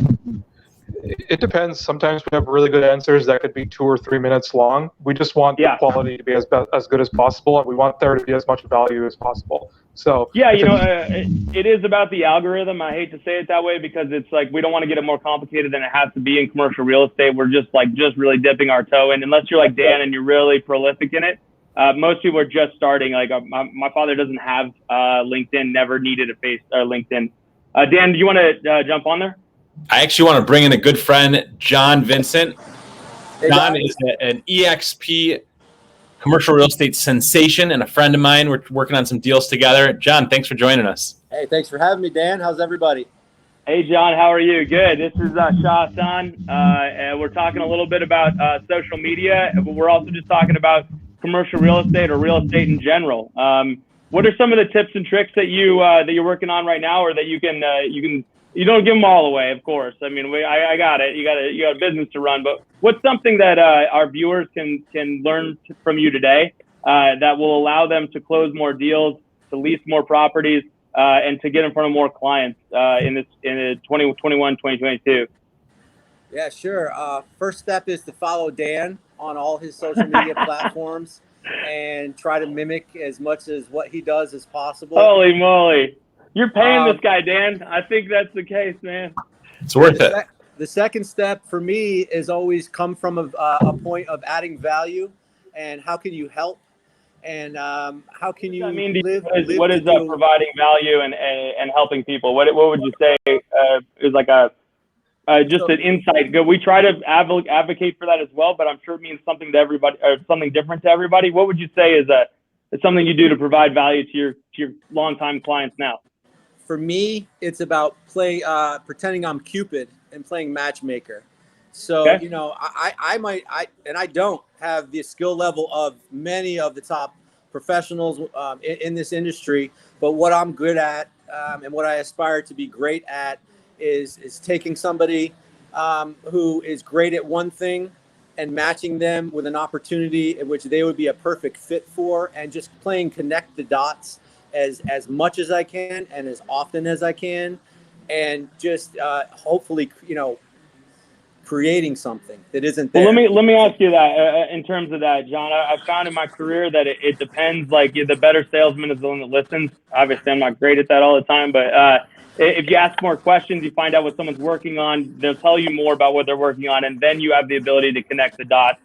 It depends. Sometimes we have really good answers that could be 2 or 3 minutes long. We just want the quality to be as good as possible, and we want there to be as much value as possible. So yeah, it is about the algorithm. I hate to say it that way because it's like we don't want to get it more complicated than it has to be in commercial real estate. We're just really dipping our toe in. Unless you're like Dan and you're really prolific in it. Most people are just starting. Like my father doesn't have LinkedIn, never needed a LinkedIn. Dan, do you want to jump on there? I actually want to bring in a good friend, John Vincent. Hey, John is an EXP commercial real estate sensation and a friend of mine. We're working on some deals together. John, thanks for joining us. Hey, thanks for having me, Dan. How's everybody? Hey, John, how are you? Good. This is Shah Hassan. And we're talking a little bit about social media, but we're also just talking about commercial real estate or real estate in general. What are some of the tips and tricks that you're working on right now, or that you don't give them all away, of course. I mean, I got it. You got a business to run, but what's something that our viewers can learn from you today that will allow them to close more deals, to lease more properties, and to get in front of more clients in 2021, 2022? Yeah, sure. First step is to follow Dan on all his social media platforms and try to mimic as much as what he does as possible. Holy moly. You're paying this guy, Dan. I think that's the case, man. It's worth it. The second step for me is always come from a point of adding value, and how can you help, and how can you live? What is providing value and helping people? What would you say is like just an insight? We try to advocate for that as well, but I'm sure it means something to everybody, or something different to everybody. What would you say is something you do to provide value to your longtime clients now? For me, it's about pretending I'm Cupid and playing matchmaker. So, okay. I don't have the skill level of many of the top professionals in this industry, but what I'm good at and what I aspire to be great at is taking somebody who is great at one thing and matching them with an opportunity in which they would be a perfect fit for, and just playing connect the dots as much as I can and as often as I can, and just hopefully creating something that isn't there. Well, let me ask you that in terms of that, John. I found in my career that it depends. Like, the better salesman is the one that listens. Obviously, I'm not great at that all the time, but if you ask more questions, you find out what someone's working on. They'll tell you more about what they're working on, and then you have the ability to connect the dots.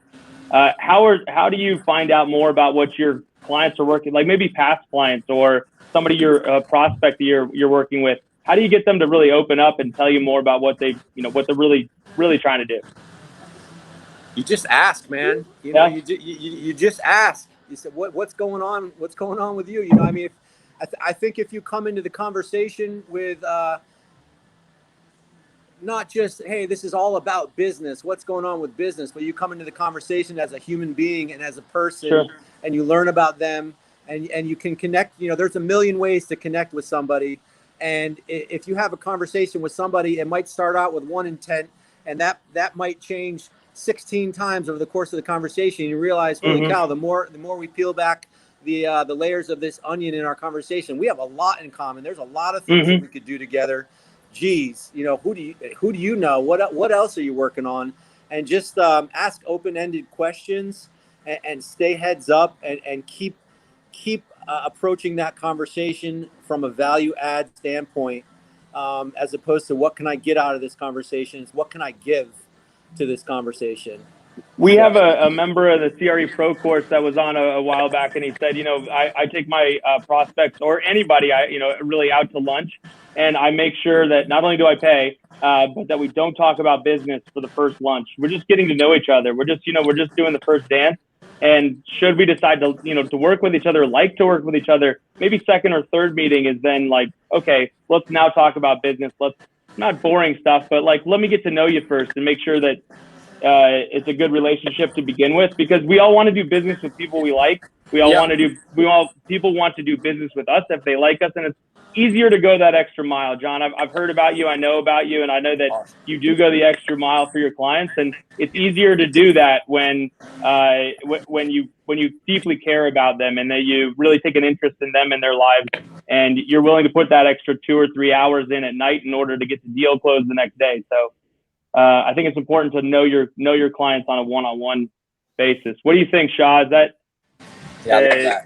How do you find out more about what your clients are working, like maybe past clients or somebody you're prospect that you're working with? How do you get them to really open up and tell you more about what they're really trying to do? You just ask, man. You just ask. You said, what's going on? What's going on with you? I mean, I think if you come into the conversation with not just, hey, this is all about business, what's going on with business, but you come into the conversation as a human being and as a person, sure, and you learn about them, and you can connect. There's a million ways to connect with somebody. And if you have a conversation with somebody, it might start out with one intent, and that might change 16 times over the course of the conversation. You realize, holy cow, the more we peel back the layers of this onion in our conversation, we have a lot in common. There's a lot of things that we could do together. Geez, who do you know? What else are you working on? And just ask open-ended questions and stay heads up and keep approaching that conversation from a value add standpoint, as opposed to what can I get out of this conversation? It's what can I give to this conversation? We have a member of the CRE Pro course that was on a while back, and he said, I take my prospects or anybody really out to lunch, and I make sure that not only do I pay, but that we don't talk about business for the first lunch. We're just getting to know each other. We're just doing the first dance. And should we decide to work with each other, like to work with each other, maybe second or third meeting is then like, okay, let's now talk about business. Let's not boring stuff, but like, let me get to know you first and make sure that it's a good relationship to begin with, because we all want to do business with people we like. People want to do business with us if they like us, and it's easier to go that extra mile. John, I've heard about you, I know about you, and I know that you do go the extra mile for your clients, and it's easier to do that when you deeply care about them and that you really take an interest in them and their lives, and you're willing to put that extra 2 or 3 hours in at night in order to get the deal closed the next day. So I think it's important to know your clients on a one-on-one basis. What do you think, Shah? Is that? Yeah, I love that.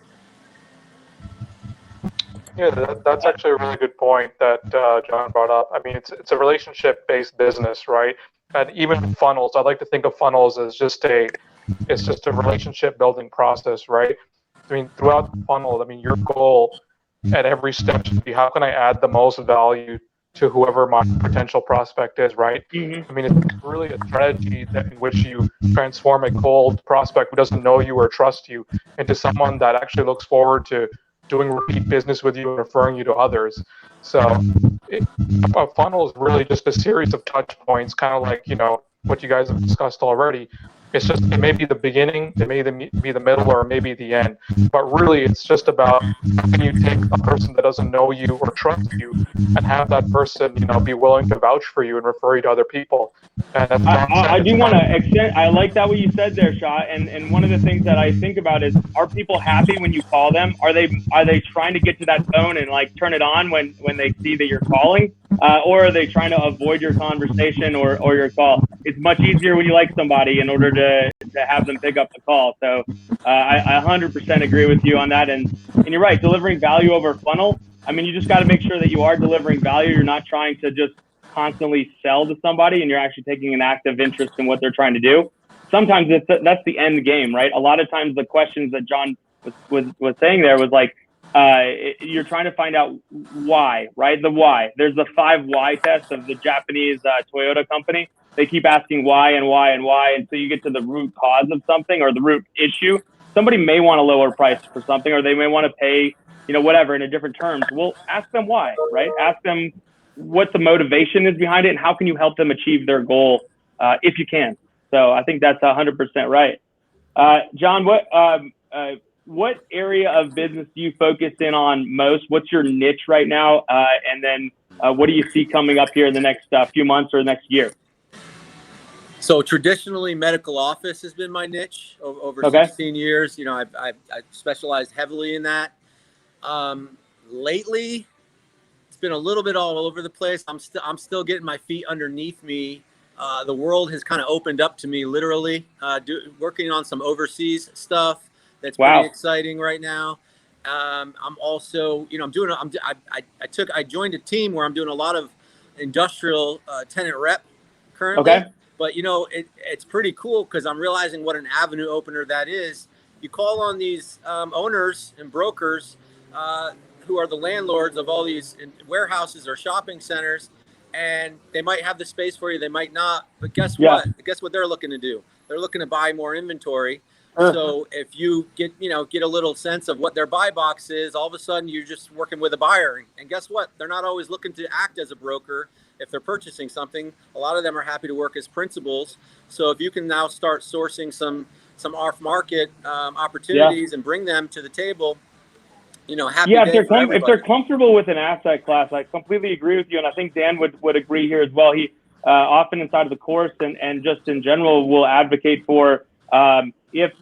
Yeah, that's actually a really good point that John brought up. I mean, it's a relationship-based business, right? And even funnels, I like to think of funnels as it's just a relationship building process, right? I mean, throughout the funnel, I mean, your goal at every step should be how can I add the most value to whoever my potential prospect is, right? Mm-hmm. I mean, it's really a strategy in which you transform a cold prospect who doesn't know you or trust you into someone that actually looks forward to doing repeat business with you and referring you to others. So a funnel is really just a series of touch points, kind of like, what you guys have discussed already. It's just, it may be the beginning, it may be the middle, or maybe the end. But really, it's just about how can you take a person that doesn't know you or trust you and have that person, be willing to vouch for you and refer you to other people. And as John said, I do want to extend. I like that what you said there, Shah. And one of the things that I think about is: are people happy when you call them? Are they trying to get to that phone and like turn it on when they see that you're calling, or are they trying to avoid your conversation or your call? It's much easier when you like somebody in order to have them pick up the call. So I 100% agree with you on that. And you're right, delivering value over funnel. I mean, you just got to make sure that you are delivering value. You're not trying to just constantly sell to somebody, and you're actually taking an active interest in what they're trying to do. Sometimes that's the end game, right? A lot of times the questions that John was saying there was like, you're trying to find out why, right? The why. There's the 5 why test of the Japanese Toyota company. They keep asking why and why and why until you get to the root cause of something or the root issue. Somebody may want a lower price for something, or they may want to pay, whatever in a different terms. Well, ask them why, right? Ask them what the motivation is behind it and how can you help them achieve their goal if you can. So I think that's 100% right. John, what area of business do you focus in on most? What's your niche right now? And then what do you see coming up here in the next few months or next year? So traditionally, medical office has been my niche over 16 years. I've specialized heavily in that. Lately, it's been a little bit all over the place. I'm still getting my feet underneath me. The world has kind of opened up to me, literally. Working on some overseas stuff that's pretty exciting right now. I'm also, I joined a team where I'm doing a lot of industrial tenant rep currently. Okay. But, it's pretty cool because I'm realizing what an avenue opener that is. You call on these owners and brokers who are the landlords of all these warehouses or shopping centers, and they might have the space for you, they might not. But guess what? Guess what they're looking to do? They're looking to buy more inventory. So if you get a little sense of what their buy box is, all of a sudden you're just working with a buyer. And guess what? They're not always looking to act as a broker. If they're purchasing something, a lot of them are happy to work as principals. So if you can now start sourcing some off-market opportunities and bring them to the table, happy day for everybody. If they're comfortable with an asset class, I completely agree with you, and I think Dan would agree here as well. He often inside of the course and just in general will advocate for if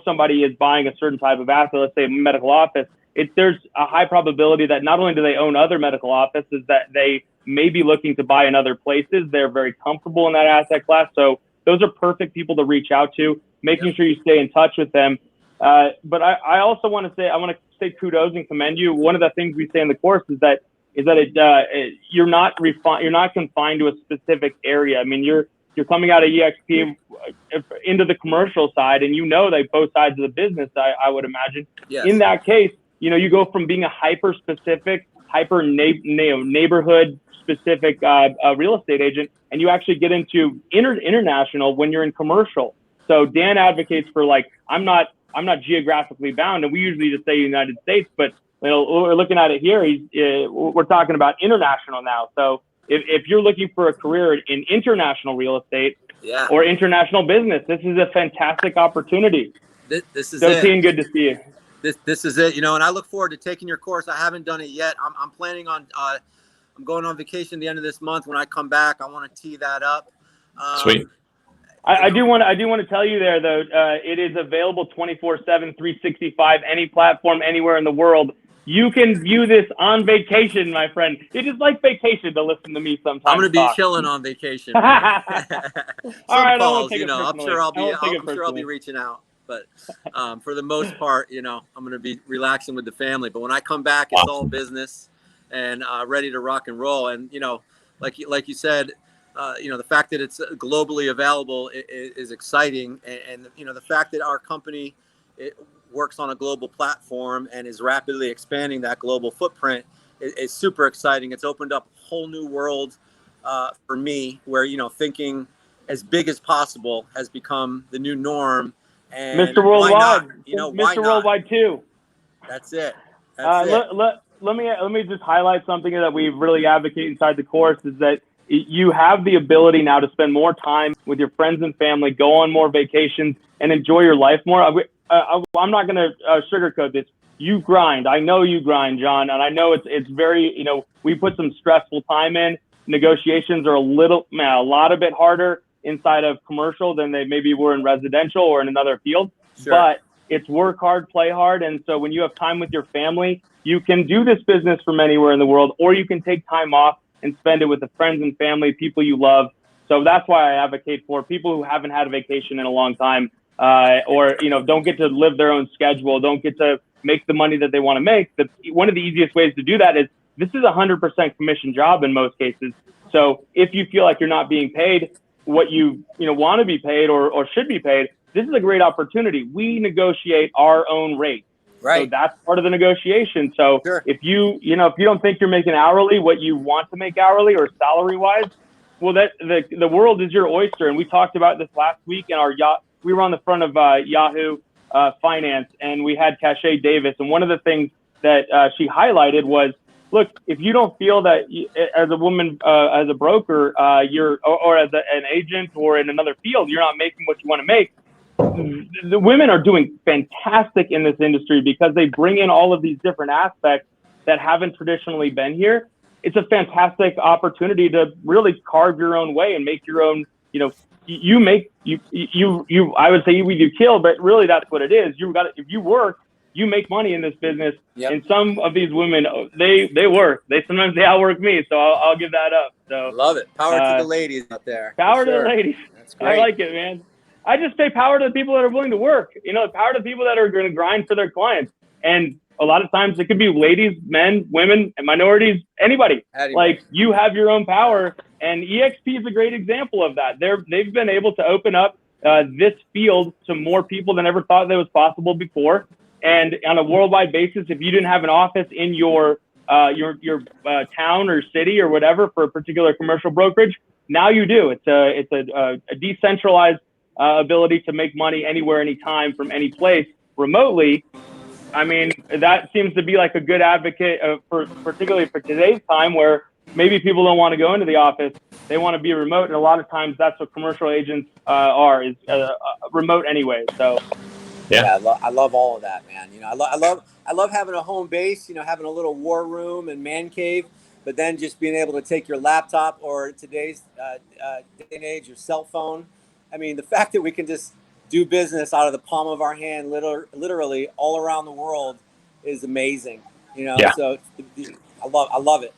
somebody is buying a certain type of asset, let's say a medical office, there's a high probability that not only do they own other medical offices, that they may be looking to buy in other places. They're very comfortable in that asset class. So those are perfect people to reach out to, making sure you stay in touch with them. But I also want to say kudos and commend you. One of the things we say in the course is that you're not confined to a specific area. I mean, you're coming out of EXP into the commercial side, and that both sides of the business, I would imagine. Yes. In that case, you go from being a hyper-specific, neighborhood specific real estate agent, and you actually get into international when you're in commercial. So Dan advocates for I'm not geographically bound, and we usually just say United States, but we're looking at it here. We're talking about international now. So if you're looking for a career in international real estate or international business, this is a fantastic opportunity. This is it. Team, good to see you. This is it, and I look forward to taking your course. I haven't done it yet. I'm planning on. I'm going on vacation the end of this month. When I come back, I want to tee that up. Sweet. I do want to tell you there though. It is available 24/7, 365, any platform, anywhere in the world. You can view this on vacation, my friend. It is like vacation to listen to me sometimes. I'm going to be chilling on vacation. All right, calls, I'm sure I'll be reaching out. But for the most part, you know, I'm going to be relaxing with the family. But when I come back, it's all business and ready to rock and roll. And, you know, like you said, you know, the fact that it's globally available is exciting. And, you know, the fact that our company works on a global platform and is rapidly expanding that global footprint is super exciting. It's opened up a whole new world for me where, you know, thinking as big as possible has become the new norm. And Mr. Worldwide, why not? You know, why Mr. not? Worldwide too. That's it. That's it. Let me just highlight something that we really advocate inside the course is that you have the ability now to spend more time with your friends and family, go on more vacations, and enjoy your life more. I'm not going to sugarcoat this. You grind. I know you grind, John, and I know it's very, you know, we put some stressful time in. Negotiations are a lot of bit harder inside of commercial than they maybe were in residential or in another field. Sure. But it's work hard, play hard. And so when you have time with your family, you can do this business from anywhere in the world, or you can take time off and spend it with the friends and family, people you love. So that's why I advocate for people who haven't had a vacation in a long time, or, you know, don't get to live their own schedule, don't get to make the money that they want to make. One of the easiest ways to do that is this is 100% commission job in most cases. So if you feel like you're not being paid what you want to be paid or should be paid, this is a great opportunity. We negotiate our own rate. Right. So that's part of the negotiation. So sure. If you don't think you're making hourly what you want to make hourly or salary wise, well, that the world is your oyster. And we talked about this last week in our yacht. We were on the front of Yahoo Finance, and we had Cachet Davis. And one of the things that she highlighted was, look, if you don't feel that as a woman, as a broker, or as an agent or in another field, you're not making what you want to make. The women are doing fantastic in this industry because they bring in all of these different aspects that haven't traditionally been here. It's a fantastic opportunity to really carve your own way and make your own, you know, I would say you kill, but really that's what it is. If you work, you make money in this business. Yep. And some of these women, they work. Sometimes they outwork me, so I'll give that up. So love it. Power to the ladies out there. Power to the ladies. That's great. I like it, man. I just say power to the people that are willing to work. You know, power to the people that are going to grind for their clients. And a lot of times it could be ladies, men, women, and minorities, anybody. Like, you have your own power, and EXP is a great example of that. They've been able to open up this field to more people than ever thought that was possible before. And on a worldwide basis, if you didn't have an office in your town or city or whatever for a particular commercial brokerage, now you do. It's a decentralized ability to make money anywhere, anytime, from any place remotely. I mean, that seems to be like a good advocate for, particularly for today's time, where maybe people don't want to go into the office. They want to be remote. And a lot of times that's what commercial agents is remote anyway. So. Yeah, I love all of that, man. You know, I love having a home base, you know, having a little war room and man cave, but then just being able to take your laptop or today's day and age, your cell phone. I mean, the fact that we can just do business out of the palm of our hand, literally all around the world, is amazing. You know, so I love it.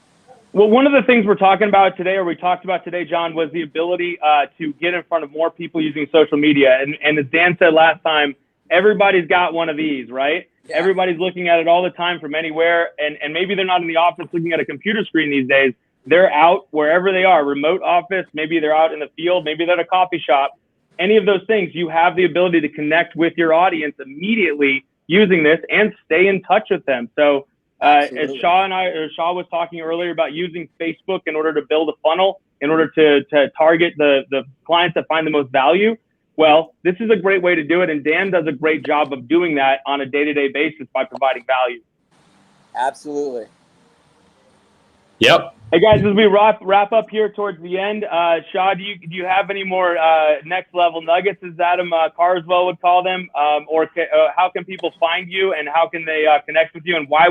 Well, one of the things we're talking about today, or we talked about today, John, was the ability to get in front of more people using social media. And as Dan said last time, everybody's got one of these, right? Yeah. Everybody's looking at it all the time from anywhere. And maybe they're not in the office looking at a computer screen these days. They're out wherever they are, remote office. Maybe they're out in the field. Maybe they're at a coffee shop. Any of those things, you have the ability to connect with your audience immediately using this and stay in touch with them. So as Shaw was talking earlier about using Facebook in order to build a funnel, in order to target the clients that find the most value. Well, this is a great way to do it. And Dan does a great job of doing that on a day-to-day basis by providing value. Absolutely. Yep. Hey guys, as we wrap up here towards the end, Shaw, do you have any more next level nuggets, as Adam Carswell would call them, or how can people find you, and how can they connect with you, and what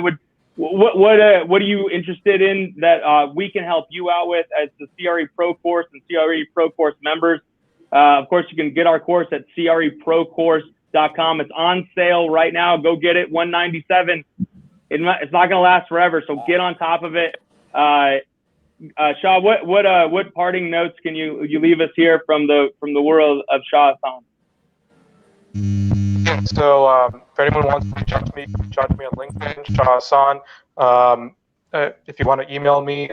are you interested in that we can help you out with as the CRE Pro Course and CRE Pro Course members? Of course, you can get our course at creprocourse.com. It's on sale right now. Go get it, $197. It's not going to last forever, so get on top of it. Shaw, what parting notes can you leave us here from the world of Shaw's Home? So if anyone wants to reach out to me on LinkedIn, Shah Hassan. If you want to email me,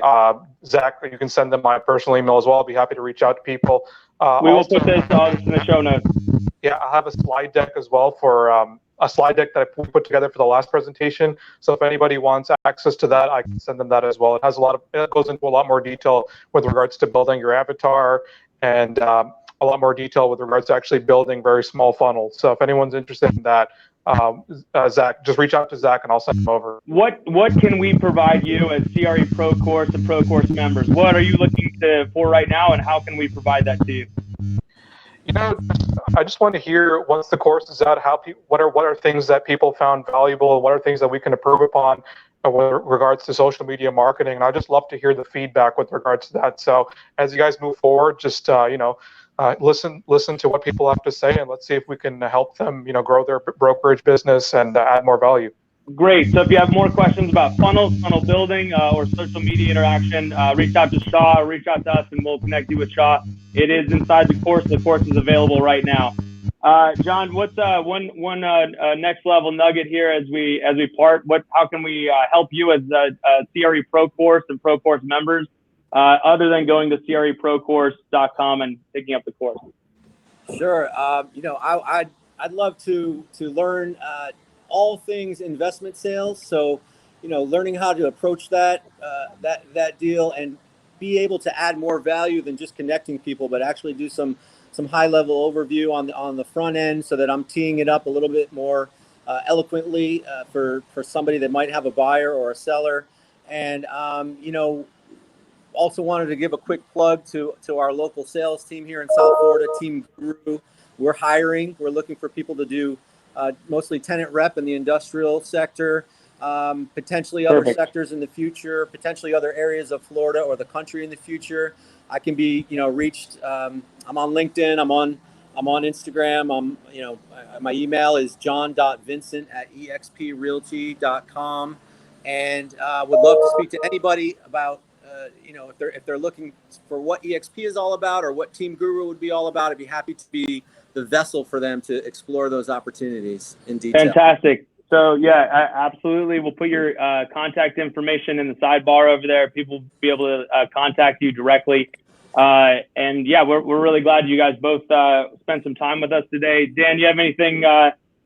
Zach, you can send them my personal email as well. I'll be happy to reach out to people. We will put this all in the show notes. Yeah, I have a slide deck as well for a slide deck that I put together for the last presentation. So if anybody wants access to that, I can send them that as well. It has it goes into a lot more detail with regards to building your avatar and a lot more detail with regards to actually building very small funnels. So if anyone's interested in that, Zach, just reach out to Zach and I'll send them over. What can we provide you as CRE Pro Course and Pro Course members? What are you looking for right now, and how can we provide that to you? You know, I just want to hear once the course is out, what are things that people found valuable, and what are things that we can improve upon with regards to social media marketing. And I just love to hear the feedback with regards to that. So as you guys move forward, just listen to what people have to say, and let's see if we can help them, grow their brokerage business and add more value. Great. So if you have more questions about funnel building, or social media interaction, reach out to Shaw, reach out to us, and we'll connect you with Shaw. It is inside the course. The course is available right now. John, what's one next level nugget here as we part? How can we help you as a CRE Pro Course and Pro Course members, other than going to CREProCourse.com and picking up the course? Sure. I'd love to learn all things investment sales. So, learning how to approach that deal and be able to add more value than just connecting people, but actually do some high level overview on the front end, so that I'm teeing it up a little bit more eloquently for somebody that might have a buyer or a seller. And also wanted to give a quick plug to our local sales team here in South Florida, Team Guru. We're hiring. We're looking for people to do mostly tenant rep in the industrial sector, potentially other sectors in the future, potentially other areas of Florida or the country in the future. I can be, reached. I'm on LinkedIn. I'm on Instagram. My email is john.vincent@exprealty.com, and would love to speak to anybody about, if they're looking for what EXP is all about or what Team Guru would be all about. I'd be happy to be the vessel for them to explore those opportunities in detail. Fantastic. So yeah, absolutely. We'll put your contact information in the sidebar over there. People will be able to contact you directly. And yeah, we're really glad you guys both spent some time with us today. Dan, you have anything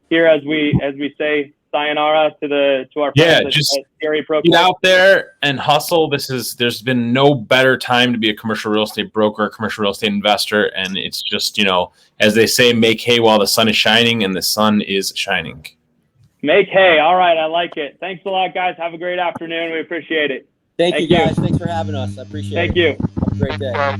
here as we say sayonara to our friends just at CRE Pro get Course? out there and hustle. There's been no better time to be a commercial real estate broker, commercial real estate investor, and it's just, as they say, make hay while the sun is shining, and the sun is shining. Make hay. All right, I like it. Thanks a lot, guys. Have a great afternoon. We appreciate it. Thank you, guys. Thanks for having us. I appreciate it. Thank you. Have a great day.